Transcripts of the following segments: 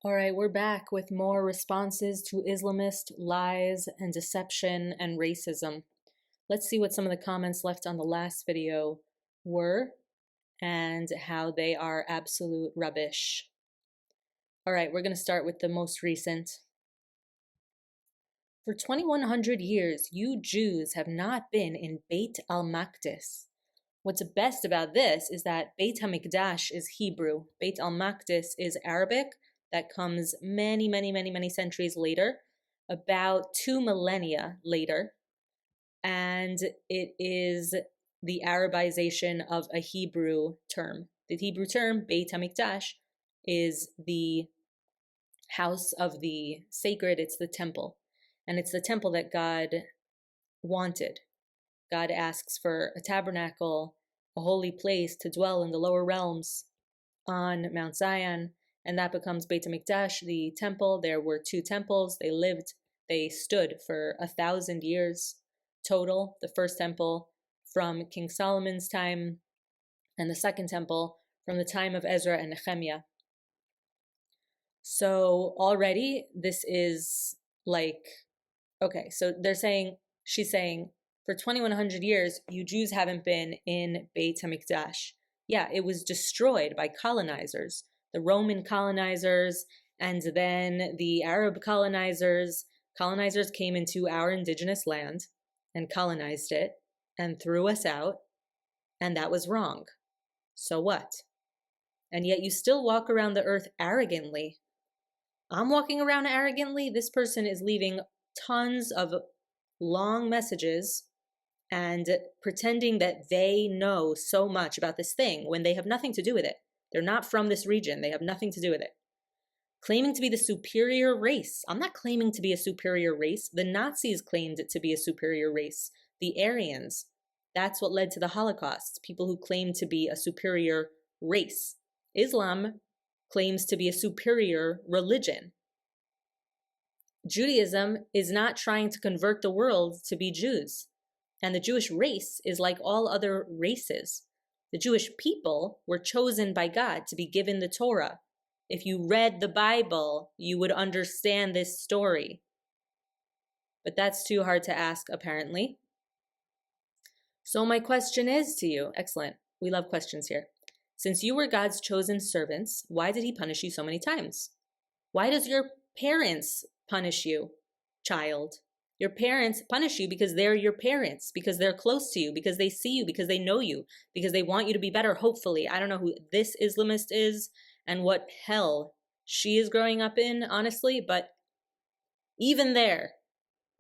All right, we're back with more responses to Islamist lies and deception and racism. Let's see what some of the comments left on the last video were and how they are absolute rubbish. All right, we're going to start with the most recent. For 2100 years, you Jews have not been in Beit al-Maqdis. What's best about this is that Beit haMikdash is Hebrew. Beit al-Maqdis is Arabic. That comes many, many, many, many centuries later, about 2 millennia later. And it is the Arabization of a Hebrew term. The Hebrew term, Beit HaMikdash, is the house of the sacred, it's the temple. And it's the temple that God wanted. God asks for a tabernacle, a holy place to dwell in the lower realms on Mount Zion, and that becomes Beit HaMikdash, the temple. There were 2 temples. They stood for 1,000 years total. The first temple from King Solomon's time, and the second temple from the time of Ezra and Nehemiah. So already this is like, okay, so she's saying, for 2100 years, you Jews haven't been in Beit HaMikdash. Yeah, it was destroyed by colonizers, the Roman colonizers, and then the Arab colonizers. Colonizers came into our indigenous land and colonized it and threw us out, and that was wrong. So what? And yet you still walk around the earth arrogantly. I'm walking around arrogantly. This person is leaving tons of long messages and pretending that they know so much about this thing when they have nothing to do with it. They're not from this region. They have nothing to do with it. Claiming to be the superior race. I'm not claiming to be a superior race. The Nazis claimed it to be a superior race. The Aryans. That's what led to the Holocaust. People who claim to be a superior race. Islam claims to be a superior religion. Judaism is not trying to convert the world to be Jews. And the Jewish race is like all other races. The Jewish people were chosen by God to be given the Torah. If you read the Bible, you would understand this story. But that's too hard to ask, apparently. So my question is to you, excellent, we love questions here. Since you were God's chosen servants, why did he punish you so many times? Why does your parents punish you, child? Your parents punish you because they're your parents, because they're close to you, because they see you, because they know you, because they want you to be better, hopefully. I don't know who this Islamist is and what hell she is growing up in, honestly, but even there,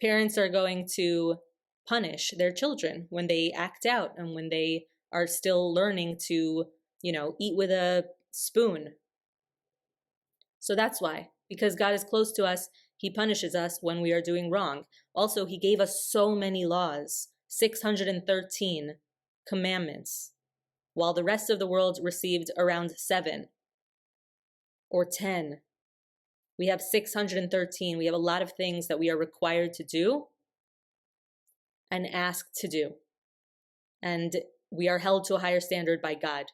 parents are going to punish their children when they act out and when they are still learning to, eat with a spoon. So that's why, because God is close to us, he punishes us when we are doing wrong. Also, he gave us so many laws, 613 commandments, while the rest of the world received around 7 or 10. We have 613. We have a lot of things that we are required to do and asked to do. And we are held to a higher standard by God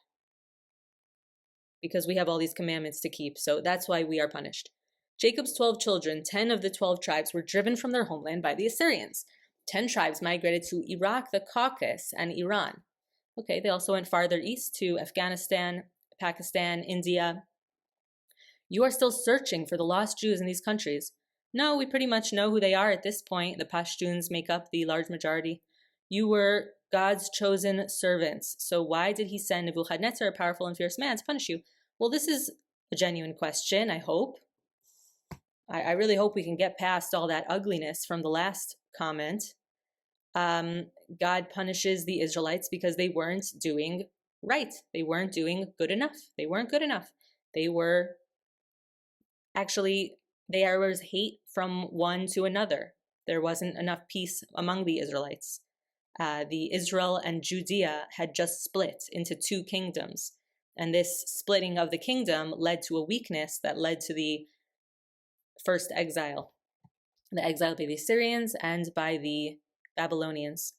because we have all these commandments to keep. So that's why we are punished. Jacob's 12 children, 10 of the 12 tribes, were driven from their homeland by the Assyrians. 10 tribes migrated to Iraq, the Caucasus, and Iran. Okay, they also went farther east to Afghanistan, Pakistan, India. You are still searching for the lost Jews in these countries. No, we pretty much know who they are at this point. The Pashtuns make up the large majority. You were God's chosen servants. So why did he send Nebuchadnezzar, a powerful and fierce man, to punish you? Well, this is a genuine question, I hope. I really hope we can get past all that ugliness from the last comment. God punishes the Israelites because they weren't doing right. They weren't doing good enough. They weren't good enough. There was hate from one to another. There wasn't enough peace among the Israelites. The Israel and Judea had just split into 2 kingdoms. And this splitting of the kingdom led to a weakness that led to the first exile. The exile by the Assyrians and by the Babylonians.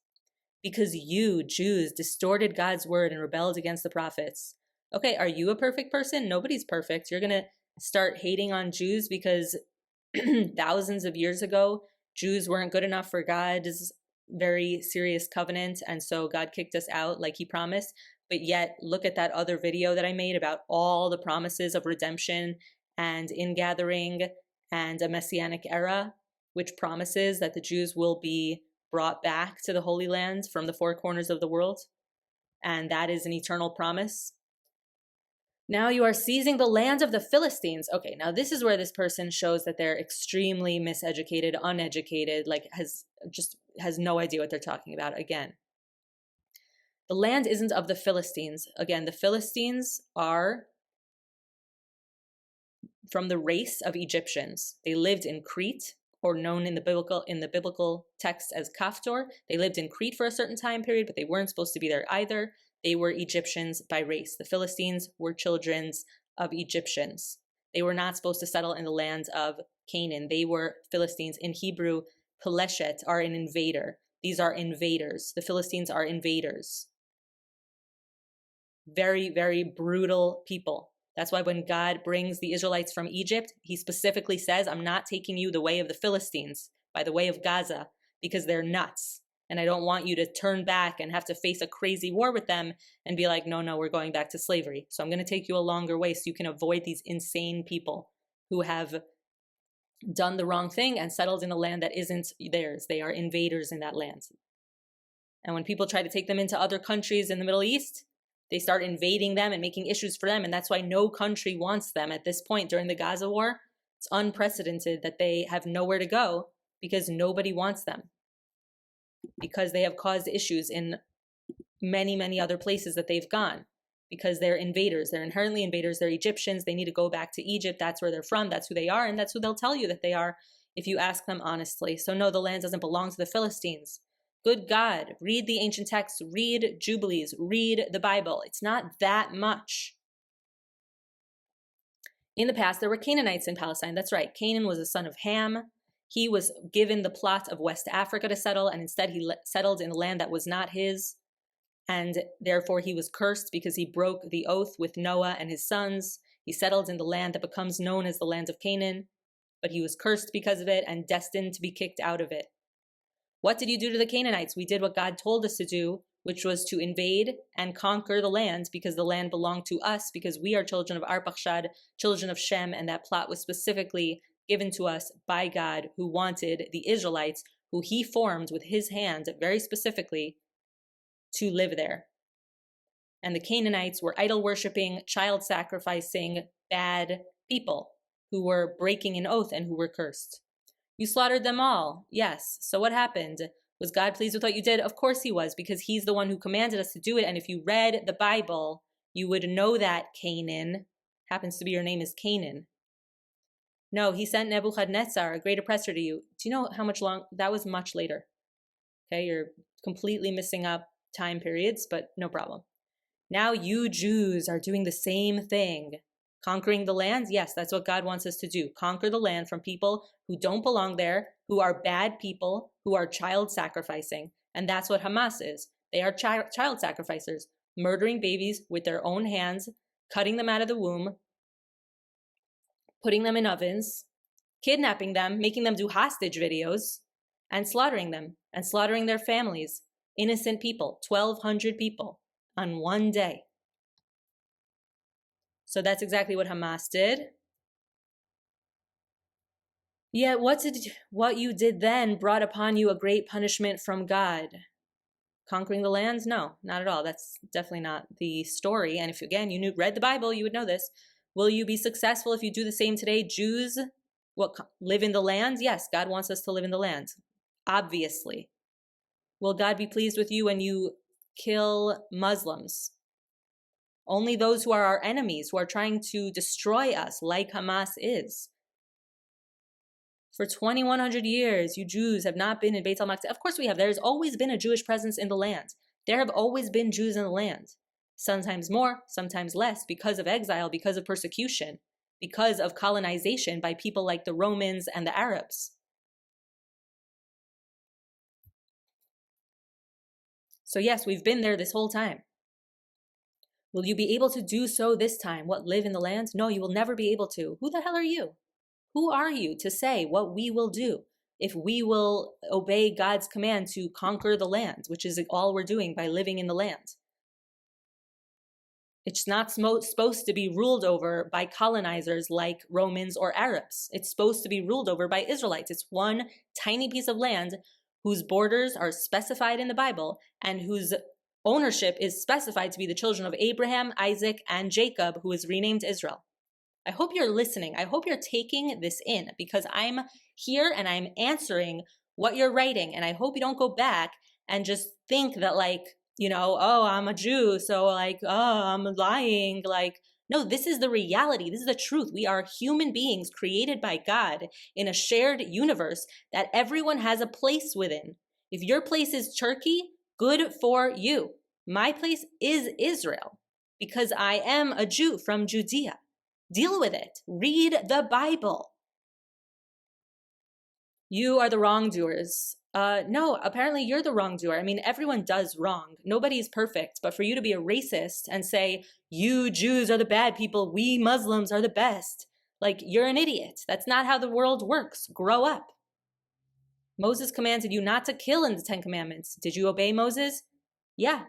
Because you, Jews, distorted God's word and rebelled against the prophets. Okay, are you a perfect person? Nobody's perfect. You're going to start hating on Jews because thousands of years ago, Jews weren't good enough for God's very serious covenant, and so God kicked us out like he promised. But yet, look at that other video that I made about all the promises of redemption and ingathering and a messianic era, which promises that the Jews will be brought back to the Holy Land from the four corners of the world. And that is an eternal promise. Now you are seizing the land of the Philistines. Okay, now this is where this person shows that they're extremely miseducated, uneducated, like has no idea what they're talking about again. The land isn't of the Philistines. Again, the Philistines are from the race of Egyptians. They lived in Crete, or known in the biblical text as Kaftor. They lived in Crete for a certain time period, but they weren't supposed to be there either. They were Egyptians by race. The Philistines were children of Egyptians. They were not supposed to settle in the land of Canaan. They were Philistines. In Hebrew, Peleshet are an invader. These are invaders. The Philistines are invaders. Very, very brutal people. That's why when God brings the Israelites from Egypt, he specifically says, I'm not taking you the way of the Philistines, by the way of Gaza, because they're nuts. And I don't want you to turn back and have to face a crazy war with them and be like, no, we're going back to slavery. So I'm going to take you a longer way so you can avoid these insane people who have done the wrong thing and settled in a land that isn't theirs. They are invaders in that land. And when people try to take them into other countries in the Middle East, they start invading them and making issues for them. And that's why no country wants them at this point during the Gaza war. It's unprecedented that they have nowhere to go because nobody wants them. Because they have caused issues in many, many other places that they've gone. Because they're invaders. They're inherently invaders. They're Egyptians. They need to go back to Egypt. That's where they're from. That's who they are. And that's who they'll tell you that they are if you ask them honestly. So no, the land doesn't belong to the Philistines. Good God, read the ancient texts, read Jubilees, read the Bible. It's not that much. In the past, there were Canaanites in Palestine. That's right. Canaan was a son of Ham. He was given the plot of West Africa to settle, and instead he settled in a land that was not his. And therefore he was cursed because he broke the oath with Noah and his sons. He settled in the land that becomes known as the land of Canaan, but he was cursed because of it and destined to be kicked out of it. What did you do to the Canaanites? We did what God told us to do, which was to invade and conquer the land because the land belonged to us, because we are children of Arpachshad, children of Shem, and that plot was specifically given to us by God, who wanted the Israelites, who he formed with his hand very specifically, to live there. And the Canaanites were idol-worshipping, child-sacrificing, bad people who were breaking an oath and who were cursed. You slaughtered them all. Yes. So what happened? Was God pleased with what you did? Of course he was, because he's the one who commanded us to do it. And if you read the Bible, you would know that Canaan, happens to be your name is Canaan. No, he sent Nebuchadnezzar, a great oppressor, to you. Do you know how much long? That was much later. Okay, you're completely missing up time periods, but no problem. Now you Jews are doing the same thing. Conquering the land? Yes, that's what God wants us to do. Conquer the land from people who don't belong there, who are bad people, who are child sacrificing. And that's what Hamas is. They are child sacrificers, murdering babies with their own hands, cutting them out of the womb, putting them in ovens, kidnapping them, making them do hostage videos, and slaughtering them, and slaughtering their families. Innocent people, 1,200 people on one day. So that's exactly what Hamas did. Yet what you did then brought upon you a great punishment from God. Conquering the lands? No, not at all. That's definitely not the story. And if, again, you read the Bible, you would know this. Will you be successful if you do the same today? Jews, live in the land? Yes, God wants us to live in the land. Obviously. Will God be pleased with you when you kill Muslims? Only those who are our enemies, who are trying to destroy us, like Hamas is. For 2,100 years, you Jews have not been in Beit al-Maqdis. Of course we have. There has always been a Jewish presence in the land. There have always been Jews in the land. Sometimes more, sometimes less, because of exile, because of persecution, because of colonization by people like the Romans and the Arabs. So yes, we've been there this whole time. Will you be able to do so this time? What, live in the land? No, you will never be able to. Who the hell are you? Who are you to say what we will do if we will obey God's command to conquer the land, which is all we're doing by living in the land? It's not supposed to be ruled over by colonizers like Romans or Arabs. It's supposed to be ruled over by Israelites. It's one tiny piece of land whose borders are specified in the Bible and whose ownership is specified to be the children of Abraham, Isaac, and Jacob, who is renamed Israel. I hope you're listening. I hope you're taking this in, because I'm here and I'm answering what you're writing. And I hope you don't go back and just think that, like, you know, oh, I'm a Jew, so like, oh, I'm lying. Like, no, this is the reality. This is the truth. We are human beings created by God in a shared universe that everyone has a place within. If your place is Turkey, good for you. My place is Israel because I am a Jew from Judea. Deal with it. Read the Bible. You are the wrongdoers. No, apparently you're the wrongdoer. I mean, everyone does wrong. Nobody's perfect. But for you to be a racist and say, you Jews are the bad people, we Muslims are the best, like, you're an idiot. That's not how the world works. Grow up. Moses commanded you not to kill in the 10 Commandments. Did you obey Moses? Yeah,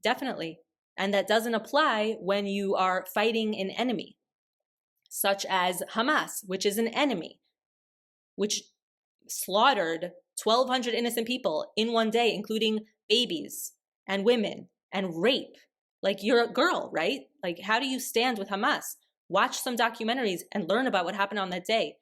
definitely. And that doesn't apply when you are fighting an enemy, such as Hamas, which is an enemy, which slaughtered 1,200 innocent people in one day, including babies and women and rape. Like, you're a girl, right? Like, how do you stand with Hamas? Watch some documentaries and learn about what happened on that day.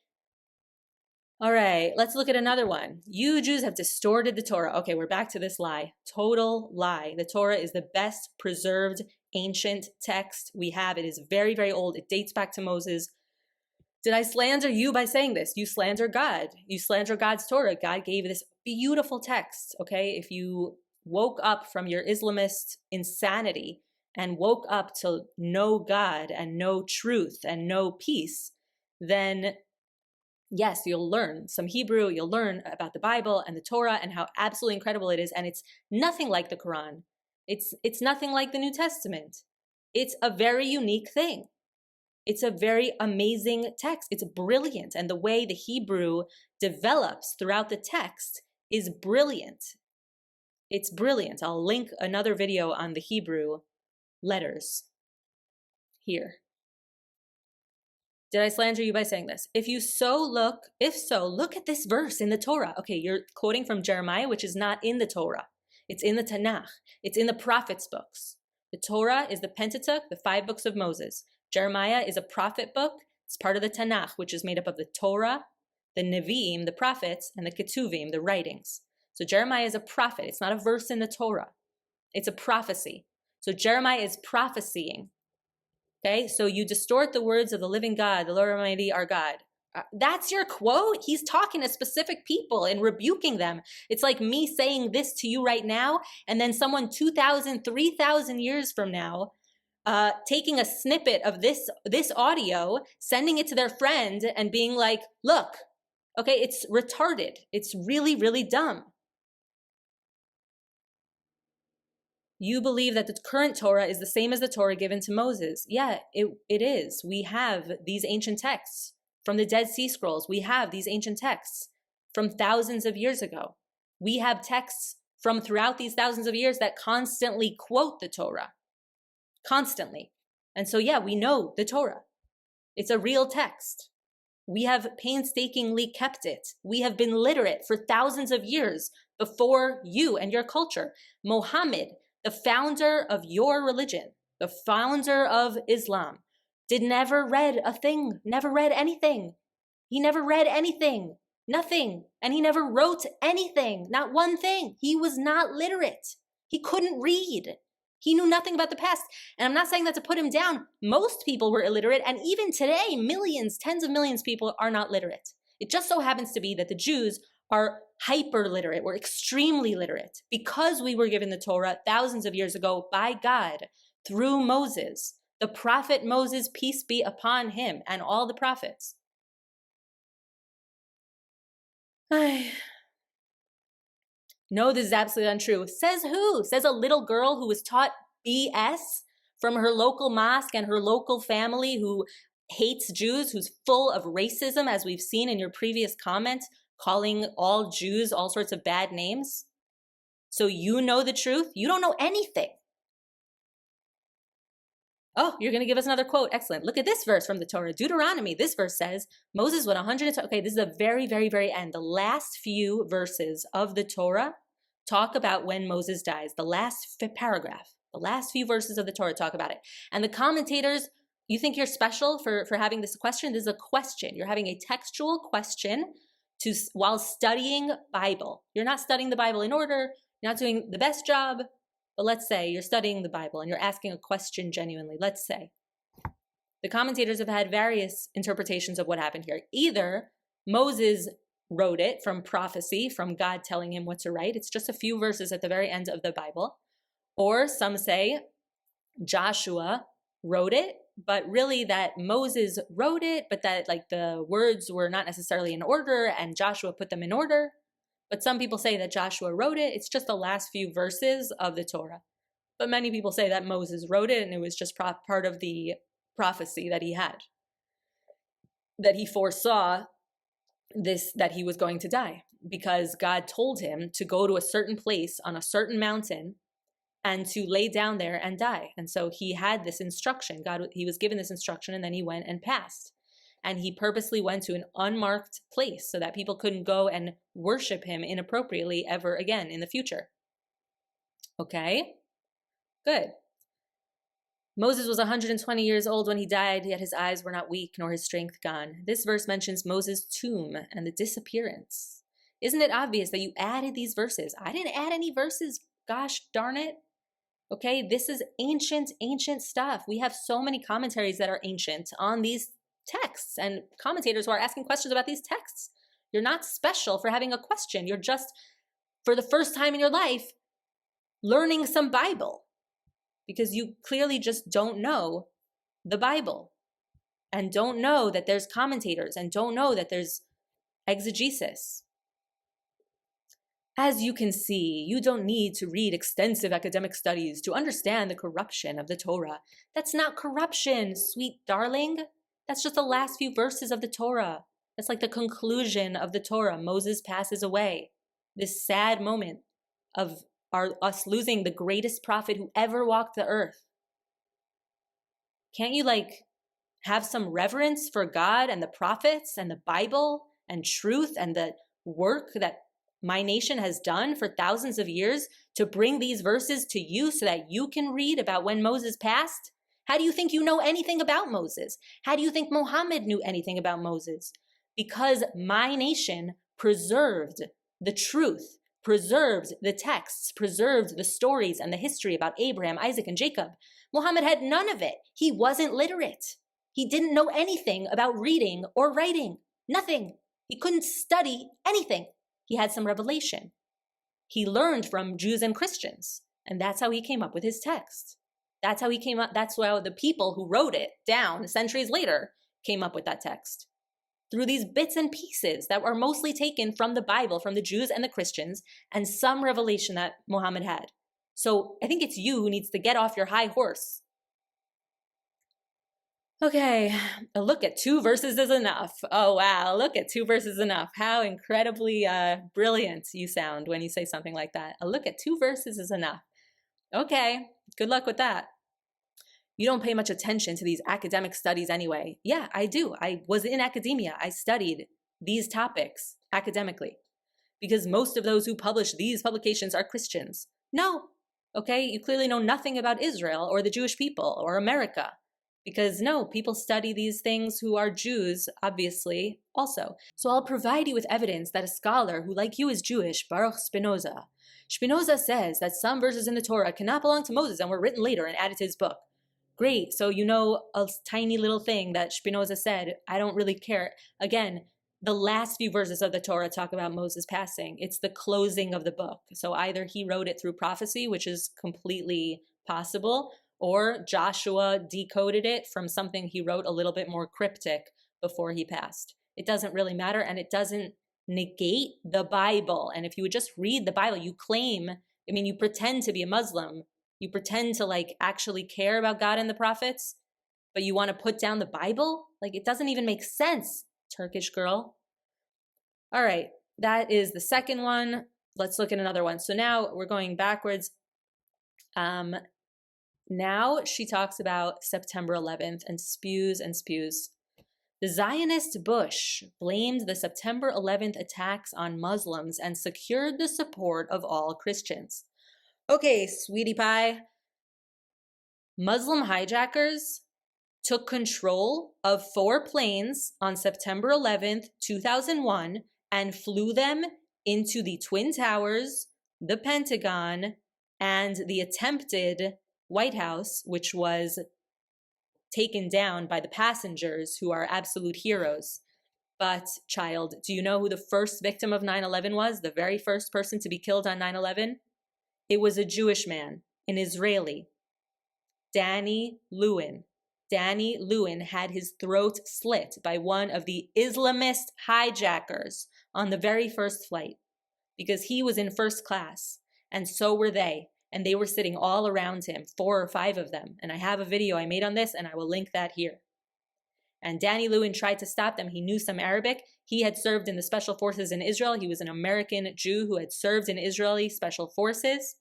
All right, let's look at another one. You Jews have distorted the Torah. Okay, we're back to this lie. Total lie. The Torah is the best preserved ancient text we have. It is very, very old. It dates back to Moses. Did I slander you by saying this? You slander God. You slander God's Torah. God gave this beautiful text, okay? If you woke up from your Islamist insanity and woke up to know God and know truth and know peace, then yes, you'll learn some Hebrew, you'll learn about the Bible and the Torah and how absolutely incredible it is. And it's nothing like the Quran. It's nothing like the New Testament. It's a very unique thing. It's a very amazing text. It's brilliant. And the way the Hebrew develops throughout the text is brilliant. It's brilliant. I'll link another video on the Hebrew letters here. Did I slander you by saying this? If so, look at this verse in the Torah. Okay, you're quoting from Jeremiah, which is not in the Torah. It's in the Tanakh. It's in the prophets' books. The Torah is the Pentateuch, the 5 books of Moses. Jeremiah is a prophet book. It's part of the Tanakh, which is made up of the Torah, the Nevi'im, the prophets, and the Ketuvim, the writings. So Jeremiah is a prophet. It's not a verse in the Torah. It's a prophecy. So Jeremiah is prophesying. Okay, so you distort the words of the living God, the Lord Almighty, our God. That's your quote? He's talking to specific people and rebuking them. It's like me saying this to you right now, and then someone 2,000, 3,000 years from now taking a snippet of this audio, sending it to their friend and being like, look, okay, it's retarded. It's really, really dumb. You believe that the current Torah is the same as the Torah given to Moses. Yeah, it is. We have these ancient texts from the Dead Sea Scrolls. We have these ancient texts from thousands of years ago. We have texts from throughout these thousands of years that constantly quote the Torah. Constantly. And so, yeah, we know the Torah. It's a real text. We have painstakingly kept it. We have been literate for thousands of years before you and your culture. Muhammad, the founder of your religion, the founder of Islam, never read anything. He never read anything, nothing. And he never wrote anything, not one thing. He was not literate. He couldn't read. He knew nothing about the past. And I'm not saying that to put him down. Most people were illiterate. And even today, millions, tens of millions of people are not literate. It just so happens to be that the Jews are hyper literate. We're extremely literate because we were given the Torah thousands of years ago by God through Moses, the prophet Moses, peace be upon him, and all the prophets. No, this is absolutely untrue. Says who? Says a little girl who was taught BS from her local mosque and her local family who hates Jews, who's full of racism, as we've seen in your previous comment, calling all Jews all sorts of bad names. So you know the truth? You don't know anything. Oh, you're going to give us another quote. Excellent. Look at this verse from the Torah. Deuteronomy. This verse says, Moses went 120. Okay, this is the very, very, very end. The last few verses of the Torah talk about when Moses dies. The last paragraph, the last few verses of the Torah talk about it. And the commentators, you think you're special for having this question? This is a question. You're having a textual question while studying Bible. You're not studying the Bible in order. You're not doing the best job. But let's say you're studying the Bible and you're asking a question genuinely. Let's say. The commentators have had various interpretations of what happened here. Either Moses wrote it from prophecy, from God telling him what to write. It's just a few verses at the very end of the Bible. Or some say Joshua wrote it, but really that Moses wrote it, but that like the words were not necessarily in order and Joshua put them in order. But some people say that Joshua wrote it. It's just the last few verses of the Torah. But many people say that Moses wrote it and it was just part of the prophecy that he had. That he foresaw this, that he was going to die. Because God told him to go to a certain place on a certain mountain and to lay down there and die. And so he had this instruction. He was given this instruction and then he went and passed. And he purposely went to an unmarked place so that people couldn't go and worship him inappropriately ever again in the future. Okay? Good. Moses was 120 years old when he died, yet his eyes were not weak nor his strength gone. This verse mentions Moses' tomb and the disappearance. Isn't it obvious that you added these verses? I didn't add any verses, gosh darn it. Okay, this is ancient stuff. We have so many commentaries that are ancient on these texts and commentators who are asking questions about these texts. You're not special for having a question. You're just, for the first time in your life, learning some Bible because you clearly just don't know the Bible and don't know that there's commentators and don't know that there's exegesis. As you can see, you don't need to read extensive academic studies to understand the corruption of the Torah. That's not corruption, sweet darling. That's just the last few verses of the Torah. That's like the conclusion of the Torah. Moses passes away. This sad moment of us losing the greatest prophet who ever walked the earth. Can't you have some reverence for God and the prophets and the Bible and truth and the work that my nation has done for thousands of years to bring these verses to you so that you can read about when Moses passed? How do you think you know anything about Moses? How do you think Muhammad knew anything about Moses? Because my nation preserved the truth, preserved the texts, preserved the stories and the history about Abraham, Isaac, and Jacob. Muhammad had none of it. He wasn't literate. He didn't know anything about reading or writing. Nothing. He couldn't study anything. He had some revelation. He learned from Jews and Christians, and that's how he came up with his text. That's how he came up. That's how the people who wrote it down centuries later came up with that text. Through these bits and pieces that were mostly taken from the Bible, from the Jews and the Christians, and some revelation that Muhammad had. So I think it's you who needs to get off your high horse. Okay, a look at 2 verses is enough. Oh wow, look at 2 verses enough. How incredibly brilliant you sound when you say something like that. A look at 2 verses is enough. Okay, good luck with that. You don't pay much attention to these academic studies anyway. Yeah, I do. I was in academia. I studied these topics academically because most of those who publish these publications are Christians. No, okay, you clearly know nothing about Israel or the Jewish people or America because no, people study these things who are Jews, obviously, also. So I'll provide you with evidence that a scholar who like you is Jewish, Baruch Spinoza. Spinoza says that some verses in the Torah cannot belong to Moses and were written later and added to his book. Great, so you know a tiny little thing that Spinoza said. I don't really care. Again, the last few verses of the Torah talk about Moses passing. It's the closing of the book. So either he wrote it through prophecy, which is completely possible, or Joshua decoded it from something he wrote a little bit more cryptic before he passed. It doesn't really matter, and it doesn't negate the Bible. And if you would just read the Bible, you pretend to be a Muslim, You pretend to like actually care about God and the prophets, but you want to put down the Bible? Like, it doesn't even make sense, Turkish girl. All right, that is the second one. Let's look at another one. So now we're going backwards. Now she talks about September 11th and spews and spews. The Zionist Bush blamed the September 11th attacks on Muslims and secured the support of all Christians. Okay, sweetie pie. Muslim hijackers took control of 4 planes on September 11th, 2001, and flew them into the Twin Towers, the Pentagon, and the attempted White House, which was taken down by the passengers, who are absolute heroes. But, child, do you know who the first victim of 9/11 was? The very first person to be killed on 9/11? It was a Jewish man, an Israeli, Danny Lewin. Danny Lewin had his throat slit by one of the Islamist hijackers on the very first flight because he was in first class, and so were they. And they were sitting all around him, 4 or 5 of them. And I have a video I made on this, and I will link that here. And Danny Lewin tried to stop them. He knew some Arabic. He had served in the special forces in Israel. He was an American Jew who had served in Israeli special forces.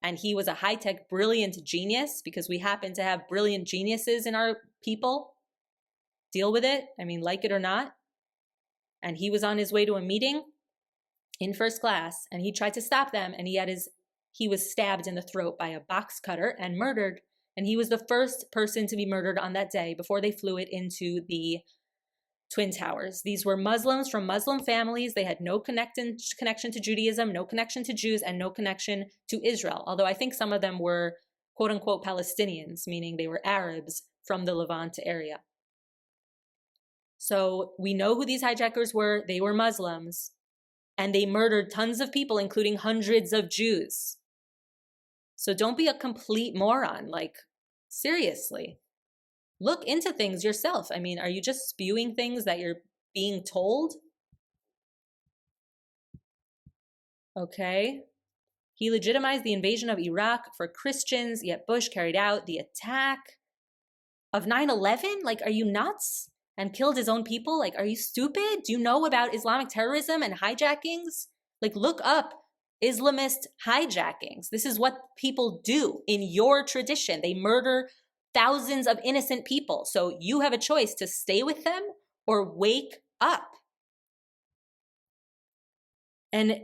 And he was a high-tech, brilliant genius, because we happen to have brilliant geniuses in our people. Deal with it. I mean, like it or not. And he was on his way to a meeting in first class, and he tried to stop them, and he was stabbed in the throat by a box cutter and murdered. And he was the first person to be murdered on that day before they flew it into the Twin Towers. These were Muslims from Muslim families. They had no connection to Judaism, no connection to Jews, and no connection to Israel. Although I think some of them were quote unquote Palestinians, meaning they were Arabs from the Levant area. So we know who these hijackers were. They were Muslims, and they murdered tons of people, including hundreds of Jews. So don't be a complete moron. Like, seriously, look into things yourself. I mean, are you just spewing things that you're being told? Okay. He legitimized the invasion of Iraq for Christians, yet Bush carried out the attack of 9/11? Like, are you nuts? And killed his own people? Like, are you stupid? Do you know about Islamic terrorism and hijackings? Like, look up Islamist hijackings. This is what people do in your tradition. They murder thousands of innocent people. So you have a choice to stay with them or wake up. And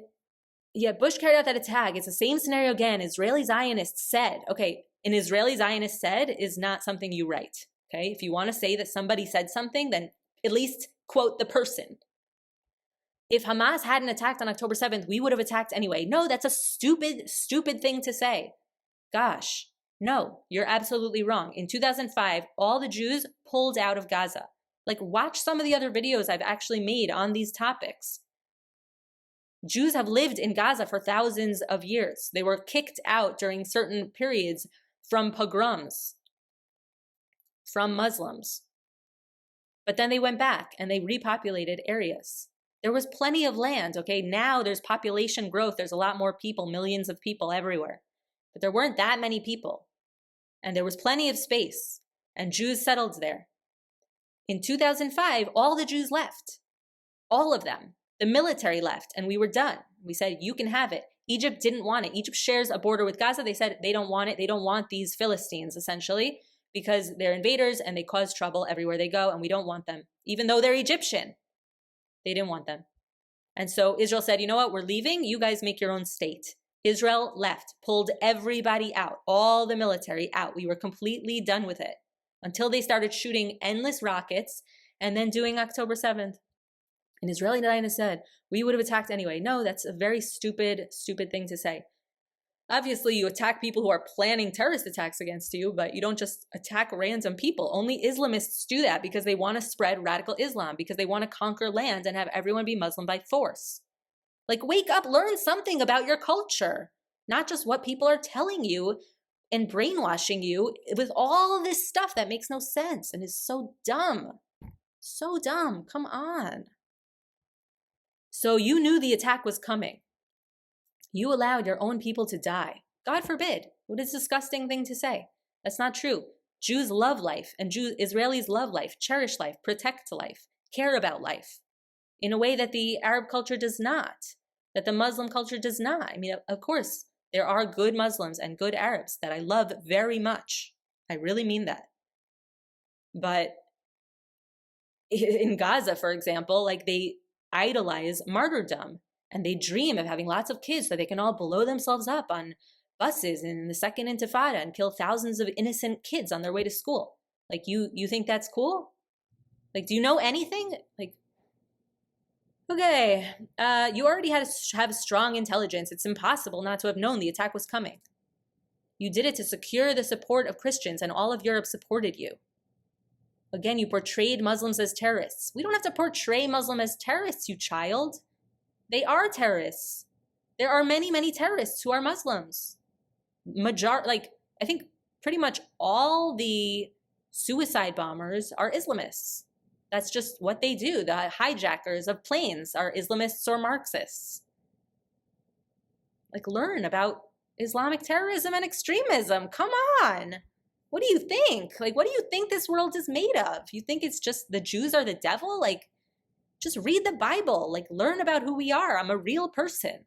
yet Bush carried out that attack. It's the same scenario again. Israeli Zionists said, okay, an Israeli Zionist said is not something you write. Okay, if you want to say that somebody said something, then at least quote the person. If Hamas hadn't attacked on October 7th, we would have attacked anyway. No, that's a stupid, stupid thing to say. Gosh, no, you're absolutely wrong. In 2005, all the Jews pulled out of Gaza. Like, watch some of the other videos I've actually made on these topics. Jews have lived in Gaza for thousands of years. They were kicked out during certain periods from pogroms, from Muslims. But then they went back and they repopulated areas. There was plenty of land, okay? Now there's population growth. There's a lot more people, millions of people everywhere. But there weren't that many people. And there was plenty of space. And Jews settled there. In 2005, all the Jews left. All of them. The military left, and we were done. We said, you can have it. Egypt didn't want it. Egypt shares a border with Gaza. They said they don't want it. They don't want these Philistines, essentially, because they're invaders and they cause trouble everywhere they go, and we don't want them, even though they're Egyptian. They didn't want them. And so Israel said, you know what, we're leaving. You guys make your own state. Israel left, pulled everybody out, all the military out. We were completely done with it until they started shooting endless rockets and then doing October 7th. An Israeli Zionist said, we would have attacked anyway. No, that's a very stupid, stupid thing to say. Obviously, you attack people who are planning terrorist attacks against you, but you don't just attack random people. Only Islamists do that because they want to spread radical Islam, because they want to conquer land and have everyone be Muslim by force. Like, wake up, learn something about your culture, not just what people are telling you and brainwashing you with all this stuff that makes no sense and is so dumb. So dumb. Come on. So you knew the attack was coming. You allowed your own people to die. God forbid. What a disgusting thing to say. That's not true. Jews love life, and Israelis love life, cherish life, protect life, care about life in a way that the Arab culture does not, that the Muslim culture does not. I mean, of course, there are good Muslims and good Arabs that I love very much. I really mean that. But in Gaza, for example, like they idolize martyrdom and they dream of having lots of kids so they can all blow themselves up on buses in the Second Intifada and kill thousands of innocent kids on their way to school. Like you think that's cool? Like, do you know anything? Like, okay, you already have strong intelligence. It's impossible not to have known the attack was coming. You did it to secure the support of Christians, and all of Europe supported you. Again, you portrayed Muslims as terrorists. We don't have to portray Muslims as terrorists, you child. They are terrorists. There are many, many terrorists who are Muslims. I think pretty much all the suicide bombers are Islamists. That's just what they do. The hijackers of planes are Islamists or Marxists. Like, learn about Islamic terrorism and extremism. Come on. What do you think? Like, what do you think this world is made of? You think it's just the Jews are the devil? Like, just read the Bible. Like, learn about who we are. I'm a real person.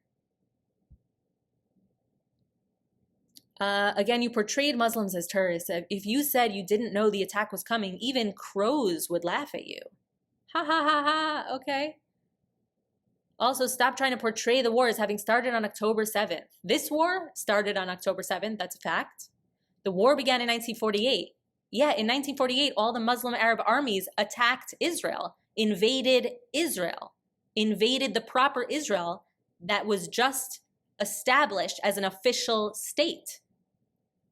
Again, you portrayed Muslims as terrorists. If you said you didn't know the attack was coming, even crows would laugh at you. Ha ha ha ha, okay. Also, stop trying to portray the war as having started on October 7th. This war started on October 7th, that's a fact. The war began in 1948. Yeah, in 1948, all the Muslim Arab armies attacked Israel, invaded the proper Israel that was just established as an official state.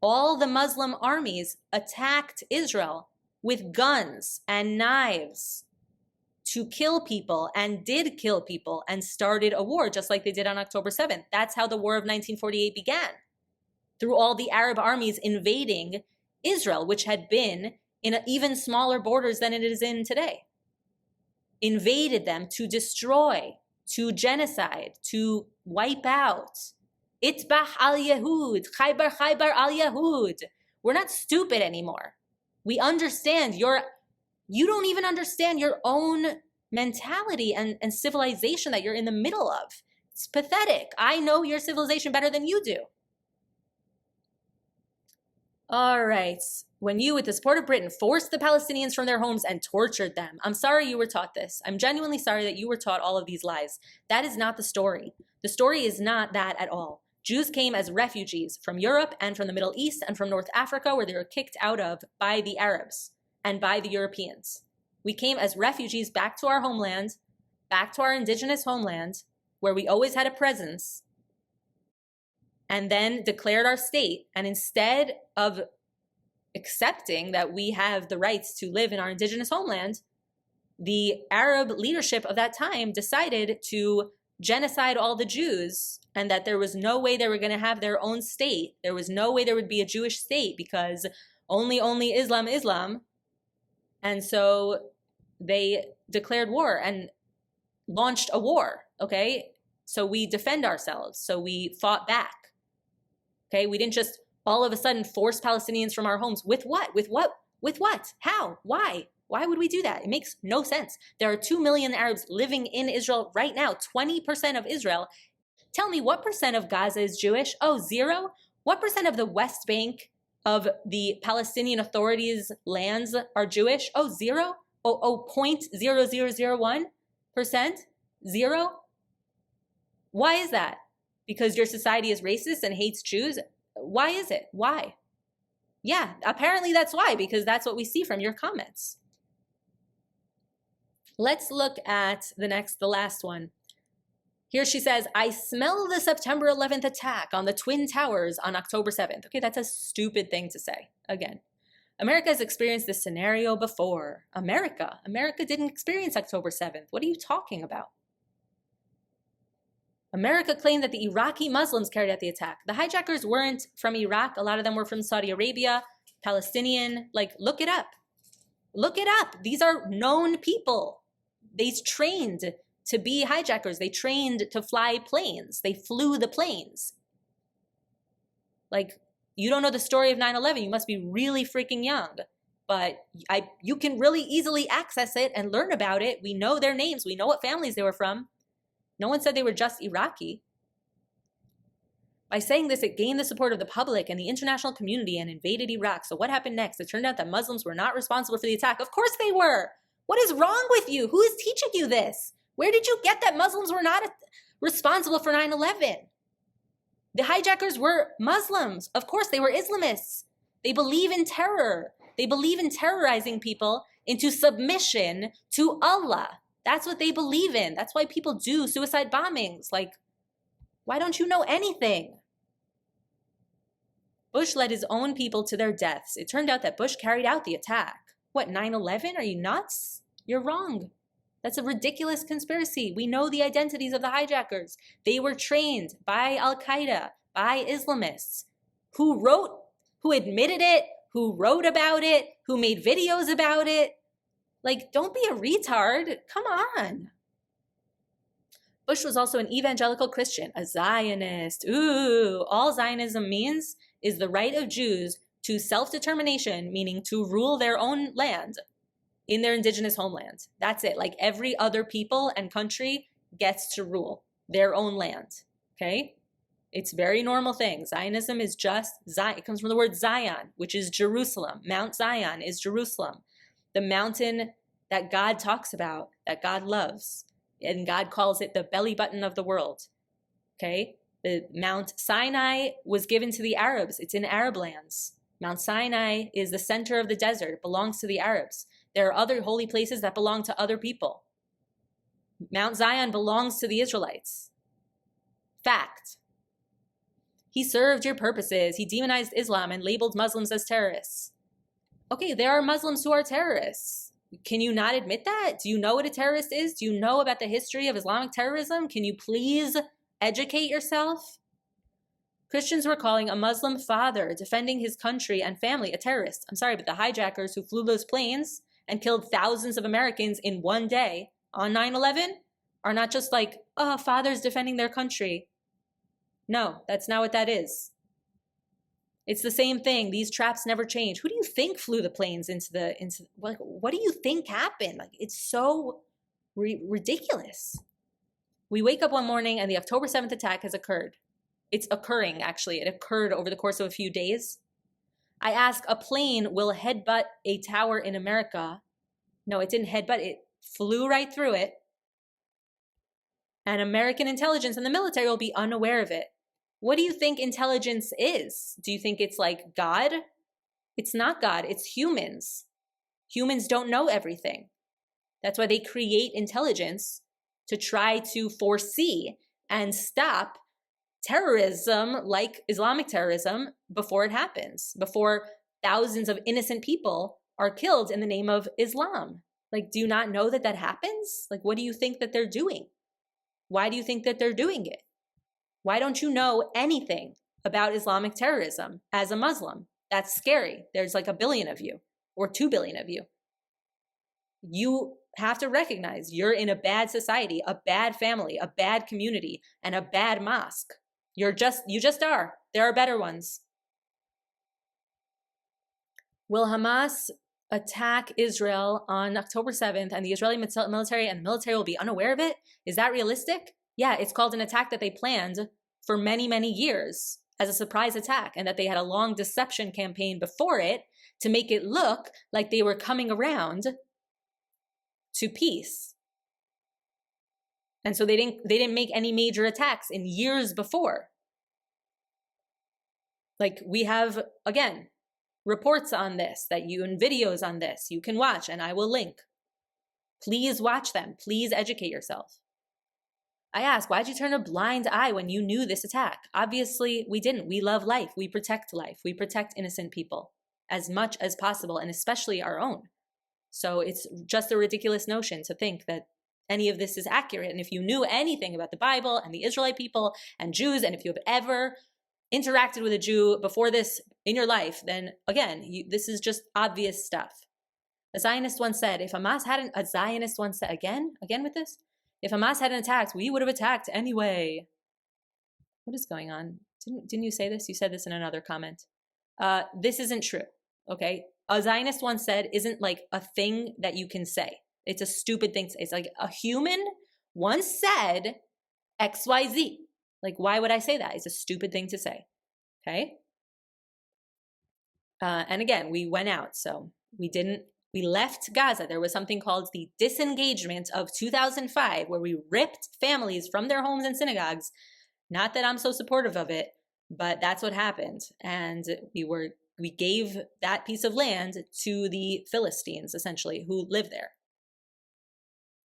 All the Muslim armies attacked Israel with guns and knives to kill people, and did kill people, and started a war just like they did on October 7th. That's how the War of 1948 began, through all the Arab armies invading Israel, which had been in even smaller borders than it is in today. Invaded them to destroy, to genocide, to wipe out. Itbah al-Yahud, Khaybar al-Yahud. We're not stupid anymore. We understand you don't even understand your own mentality and civilization that you're in the middle of. It's pathetic. I know your civilization better than you do. All right. When you, with the support of Britain, forced the Palestinians from their homes and tortured them. I'm sorry you were taught this. I'm genuinely sorry that you were taught all of these lies. That is not the story. The story is not that at all. Jews came as refugees from Europe and from the Middle East and from North Africa, where they were kicked out of by the Arabs and by the Europeans. We came as refugees back to our homeland, back to our indigenous homeland, where we always had a presence, and then declared our state. And instead of accepting that we have the rights to live in our indigenous homeland, the Arab leadership of that time decided to genocide all the Jews, and that there was no way they were going to have their own state. There was no way there would be a Jewish state, because only Islam. And so they declared war and launched a war, okay? So we defend ourselves. So we fought back, okay? We didn't just all of a sudden force Palestinians from our homes. With what? With what? With what? How? Why? Why would we do that? It makes no sense. There are 2 million Arabs living in Israel right now, 20% of Israel. Tell me, what percent of Gaza is Jewish? Oh, 0? What percent of the West Bank of the Palestinian Authority's lands are Jewish? Oh, 0? 0.0001%? 0? Why is that? Because your society is racist and hates Jews? Why is it? Why? Yeah, apparently that's why, because that's what we see from your comments. Let's look at the last one. Here she says, I smell the September 11th attack on the Twin Towers on October 7th. Okay, that's a stupid thing to say. Again, America has experienced this scenario before. America didn't experience October 7th. What are you talking about? America claimed that the Iraqi Muslims carried out the attack. The hijackers weren't from Iraq. A lot of them were from Saudi Arabia, Palestinian. Like, look it up. Look it up. These are known people. They trained to be hijackers. They trained to fly planes. They flew the planes. Like, you don't know the story of 9/11. You must be really freaking young. But you can really easily access it and learn about it. We know their names. We know what families they were from. No one said they were just Iraqi. By saying this, it gained the support of the public and the international community and invaded Iraq. So what happened next? It turned out that Muslims were not responsible for the attack. Of course they were. What is wrong with you? Who is teaching you this? Where did you get that Muslims were not responsible for 9/11? The hijackers were Muslims. Of course, they were Islamists. They believe in terror. They believe in terrorizing people into submission to Allah. That's what they believe in. That's why people do suicide bombings. Like, why don't you know anything? Bush led his own people to their deaths. It turned out that Bush carried out the attack. What, 9/11? Are you nuts? You're wrong. That's a ridiculous conspiracy. We know the identities of the hijackers. They were trained by Al-Qaeda, by Islamists, who admitted it, who wrote about it, who made videos about it. Like, don't be a retard. Come on. Bush was also an evangelical Christian, a Zionist. Ooh, all Zionism means is the right of Jews to self-determination, meaning to rule their own land in their indigenous homeland. That's it. Like every other people and country gets to rule their own land, okay? It's a very normal thing. Zionism is just, it comes from the word Zion, which is Jerusalem. Mount Zion is Jerusalem, the mountain that God talks about, that God loves. And God calls it the belly button of the world, okay? The Mount Sinai was given to the Arabs. It's in Arab lands. Mount Sinai is the center of the desert. It belongs to the Arabs. There are other holy places that belong to other people. Mount Zion belongs to the Israelites. Fact. He served your purposes. He demonized Islam and labeled Muslims as terrorists. Okay, there are Muslims who are terrorists. Can you not admit that? Do you know what a terrorist is? Do you know about the history of Islamic terrorism? Can you please educate yourself? Christians were calling a Muslim father defending his country and family a terrorist. I'm sorry, but the hijackers who flew those planes and killed thousands of Americans in one day on 9/11 are not just like, oh, fathers defending their country. No, that's not what that is. It's the same thing. These traps never change. Who do you think flew the planes into what do you think happened? Like, it's so ridiculous. We wake up one morning and the October 7th attack has occurred. It's occurring, actually. It occurred over the course of a few days. I ask, a plane will headbutt a tower in America. No, it didn't headbutt. It flew right through it. And American intelligence and the military will be unaware of it. What do you think intelligence is? Do you think it's like God? It's not God. It's humans. Humans don't know everything. That's why they create intelligence to try to foresee and stop terrorism like Islamic terrorism before it happens, before thousands of innocent people are killed in the name of Islam. Like, do you not know that that happens? Like, what do you think that they're doing? Why do you think that they're doing it? Why don't you know anything about Islamic terrorism as a Muslim? That's scary. There's like 1 billion of you or 2 billion of you. You have to recognize you're in a bad society, a bad family, a bad community, and a bad mosque. You just are. There are better ones. Will Hamas attack Israel on October 7th and the Israeli military and the military will be unaware of it? Is that realistic? Yeah, it's called an attack that they planned for many, many years as a surprise attack, and that they had a long deception campaign before it to make it look like they were coming around to peace. And so they didn't make any major attacks in years before. Like, we have, again, reports on this and videos on this you can watch, and I will link. Please watch them. Please educate yourself. I ask, why'd you turn a blind eye when you knew this attack? Obviously, we didn't. We love life. We protect life. We protect innocent people as much as possible, and especially our own. So it's just a ridiculous notion to think that any of this is accurate. And if you knew anything about the Bible and the Israelite people and Jews, and if you have ever interacted with a Jew before this in your life, then again, this is just obvious stuff. A Zionist once said, if Hamas hadn't, a Zionist once said, again with this, if Hamas hadn't attacked, we would have attacked anyway. What is going on? Didn't you say this? You said this in another comment. This isn't true, okay? A Zionist once said, isn't like a thing that you can say. It's a stupid thing to say. It's like a human once said XYZ. Like, why would I say that? It's a stupid thing to say, okay? And again, we went out, so we left Gaza. There was something called the disengagement of 2005, where we ripped families from their homes and synagogues. Not that I'm so supportive of it, but that's what happened. And we gave that piece of land to the Philistines, essentially, who live there.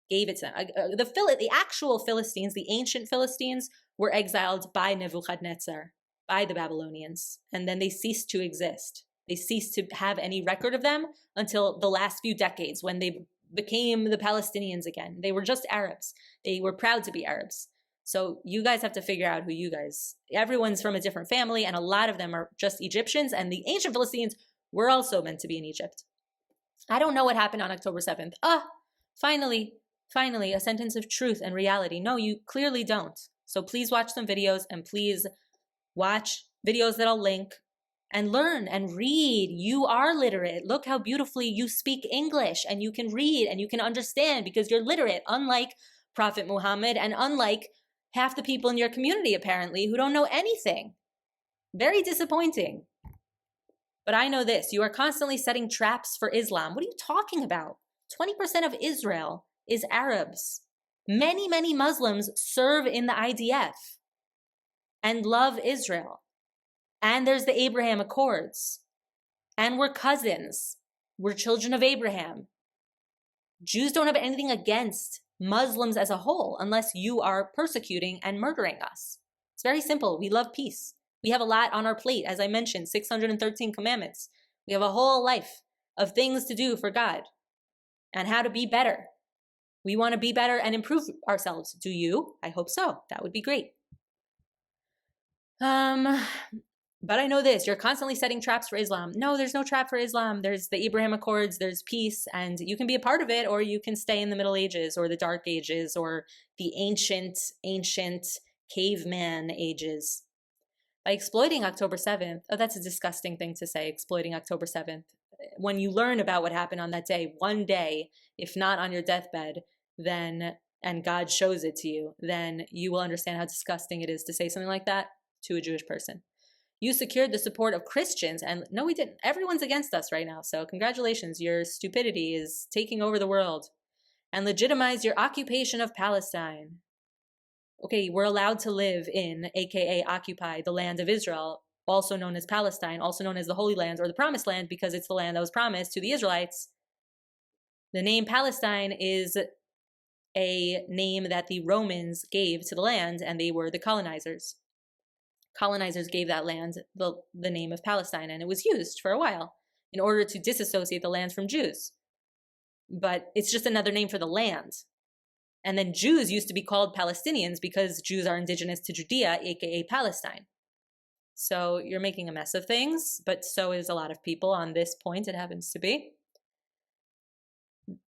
Gave it to them. The actual Philistines, the ancient Philistines, were exiled by Nebuchadnezzar, by the Babylonians, and then they ceased to exist. They ceased to have any record of them until the last few decades, when they became the Palestinians again. They were just Arabs. They were proud to be Arabs. So you guys have to figure out who everyone's from a different family, and a lot of them are just Egyptians, and the ancient Philistines were also meant to be in Egypt. I don't know what happened on October 7th. Finally, a sentence of truth and reality. No, you clearly don't. So please watch some videos, and please watch videos that I'll link, and learn and read. You are literate. Look how beautifully you speak English, and you can read and you can understand because you're literate, unlike Prophet Muhammad and unlike half the people in your community, apparently, who don't know anything. Very disappointing. But I know this. You are constantly setting traps for Islam. What are you talking about? 20% of Israel is Arabs. Many, many Muslims serve in the IDF and love Israel. And there's the Abraham Accords. And we're cousins. We're children of Abraham. Jews don't have anything against Muslims as a whole unless you are persecuting and murdering us. It's very simple. We love peace. We have a lot on our plate. As I mentioned, 613 commandments. We have a whole life of things to do for God and how to be better. We want to be better and improve ourselves. Do you? I hope so. That would be great. But I know this, you're constantly setting traps for Islam. No, there's no trap for Islam. There's the Abraham Accords, there's peace, and you can be a part of it, or you can stay in the Middle Ages or the Dark Ages or the ancient caveman ages. By exploiting October 7th, that's a disgusting thing to say, exploiting October 7th. When you learn about what happened on that day, one day, if not on your deathbed, then, and God shows it to you, then you will understand how disgusting it is to say something like that to a Jewish person. You secured the support of Christians, and no, we didn't. Everyone's against us right now, so congratulations. Your stupidity is taking over the world, and legitimize your occupation of Palestine. Okay, we're allowed to live in, aka occupy, the land of Israel, also known as Palestine, also known as the Holy Land or the Promised Land, because it's the land that was promised to the Israelites. The name Palestine is a name that the Romans gave to the land, and they were the colonizers. Colonizers gave that land the name of Palestine, and it was used for a while in order to disassociate the land from Jews. But it's just another name for the land. And then Jews used to be called Palestinians because Jews are indigenous to Judea, aka Palestine. So you're making a mess of things, but so is a lot of people on this point, it happens to be.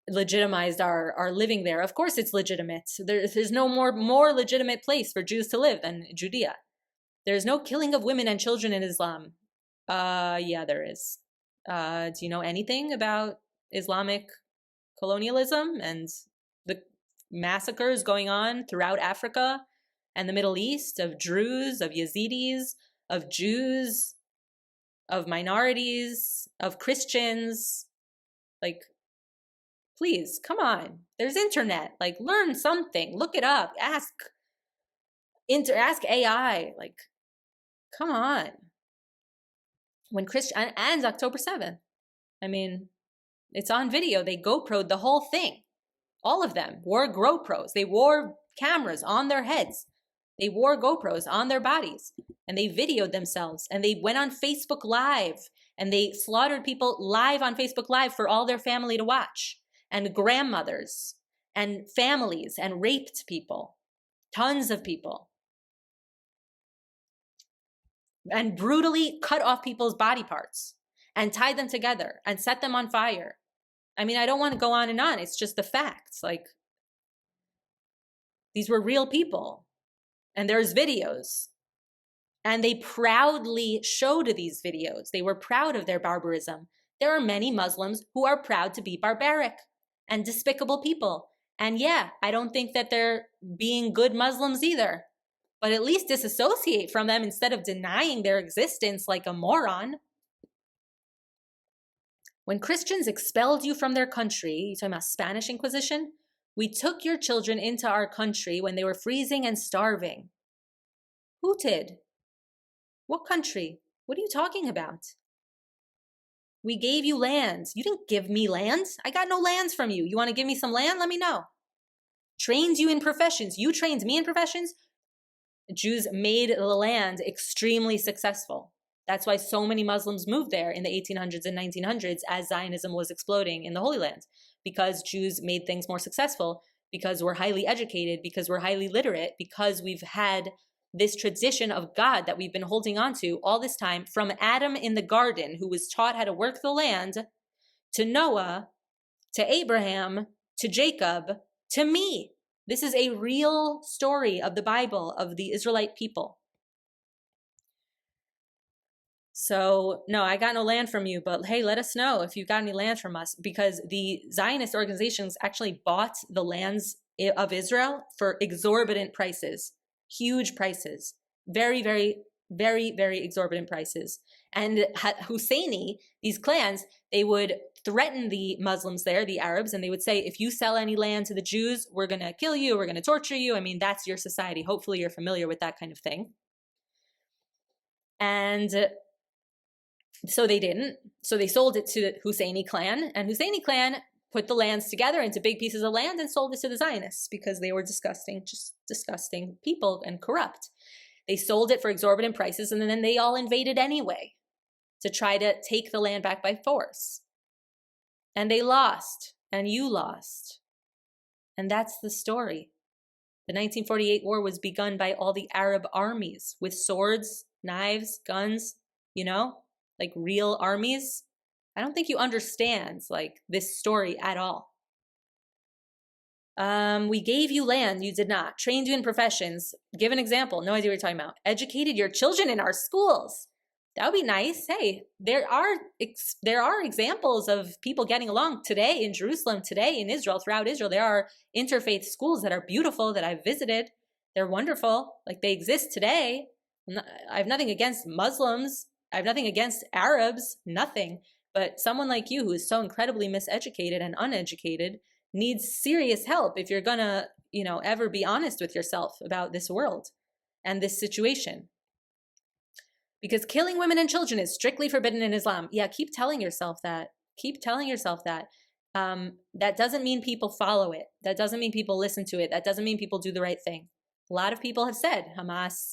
Legitimized our living there. Of course it's legitimate. There's no more legitimate place for Jews to live than Judea. There's no killing of women and children in Islam. Yeah, there is. Do you know anything about Islamic colonialism and the massacres going on throughout Africa and the Middle East of Druze, of Yazidis, of Jews, of minorities, of Christians? Like, please, come on. There's internet. Like, learn something. Look it up. Ask AI. Like, come on. And October 7th. I mean, it's on video. They GoPro'd the whole thing. All of them wore GoPros. They wore cameras on their heads. They wore GoPros on their bodies. And they videoed themselves. And they went on Facebook Live. And they slaughtered people live on Facebook Live for all their family to watch. And grandmothers. And families. And raped people. Tons of people. And brutally cut off people's body parts and tied them together and set them on fire. I mean, I don't want to go on and on. It's just the facts. Like, these were real people, and there's videos. And they proudly showed these videos. They were proud of their barbarism. There are many Muslims who are proud to be barbaric and despicable people. And yeah, I don't think that they're being good Muslims either. But at least disassociate from them instead of denying their existence like a moron. When Christians expelled you from their country, you're talking about Spanish Inquisition? We took your children into our country when they were freezing and starving. Who did? What country? What are you talking about? We gave you lands. You didn't give me lands. I got no lands from you. You want to give me some land? Let me know. Trained you in professions. You trained me in professions. Jews made the land extremely successful. That's why so many Muslims moved there in the 1800s and 1900s as Zionism was exploding in the Holy Land, because Jews made things more successful, because we're highly educated, because we're highly literate, because we've had this tradition of God that we've been holding on to all this time, from Adam in the garden, who was taught how to work the land, to Noah, to Abraham, to Jacob, to me. This is a real story of the Bible, of the Israelite people. So, no, I got no land from you, but hey, let us know if you got any land from us, because the Zionist organizations actually bought the lands of Israel for exorbitant prices, huge prices, very, very, very, very exorbitant prices. And Husseini, these clans, they would threaten the Muslims there, the Arabs, and they would say, if you sell any land to the Jews, we're going to kill you, we're going to torture you. I mean, that's your society. Hopefully you're familiar with that kind of thing. And so they didn't. So they sold it to the Husseini clan, and Husseini clan put the lands together into big pieces of land and sold it to the Zionists because they were disgusting, just disgusting people and corrupt. They sold it for exorbitant prices, and then they all invaded anyway to try to take the land back by force. And they lost, and you lost. And that's the story. The 1948 war was begun by all the Arab armies with swords, knives, guns, like real armies. I don't think you understand like this story at all. We gave you land, you did not. Trained you in professions. Give an example. No idea what you're talking about. Educated your children in our schools. That would be nice. Hey, there are examples of people getting along today in Jerusalem, today in Israel, throughout Israel. There are interfaith schools that are beautiful that I've visited. They're wonderful. Like, they exist today. I have nothing against Muslims. I have nothing against Arabs, nothing. But someone like you, who is so incredibly miseducated and uneducated, needs serious help if you're gonna, ever be honest with yourself about this world and this situation. Because killing women and children is strictly forbidden in Islam. Yeah, keep telling yourself that. Keep telling yourself that. That doesn't mean people follow it. That doesn't mean people listen to it. That doesn't mean people do the right thing. A lot of people have said Hamas,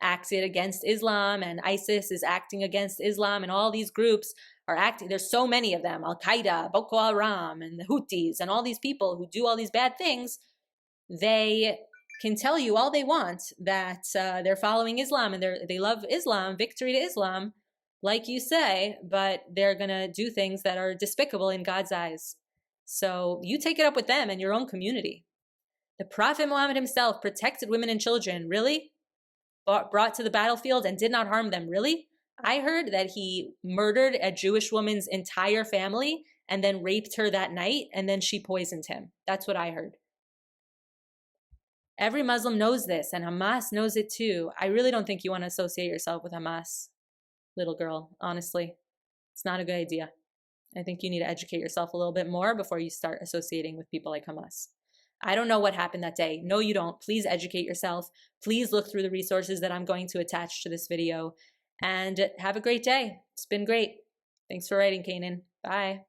acted against Islam, and ISIS is acting against Islam, and all these groups are acting. There's so many of them, Al-Qaeda, Boko Haram, and the Houthis, and all these people who do all these bad things. They can tell you all they want that they're following Islam and they love Islam, victory to Islam, like you say, but they're going to do things that are despicable in God's eyes. So you take it up with them and your own community. The Prophet Muhammad himself protected women and children, really? Brought to the battlefield and did not harm them, really? I heard that he murdered a Jewish woman's entire family and then raped her that night, and then she poisoned him. That's what I heard. Every Muslim knows this, and Hamas knows it too. I really don't think you want to associate yourself with Hamas, little girl, honestly. It's not a good idea. I think you need to educate yourself a little bit more before you start associating with people like Hamas. I don't know what happened that day. No, you don't. Please educate yourself. Please look through the resources that I'm going to attach to this video. And have a great day. It's been great. Thanks for writing, Kanan. Bye.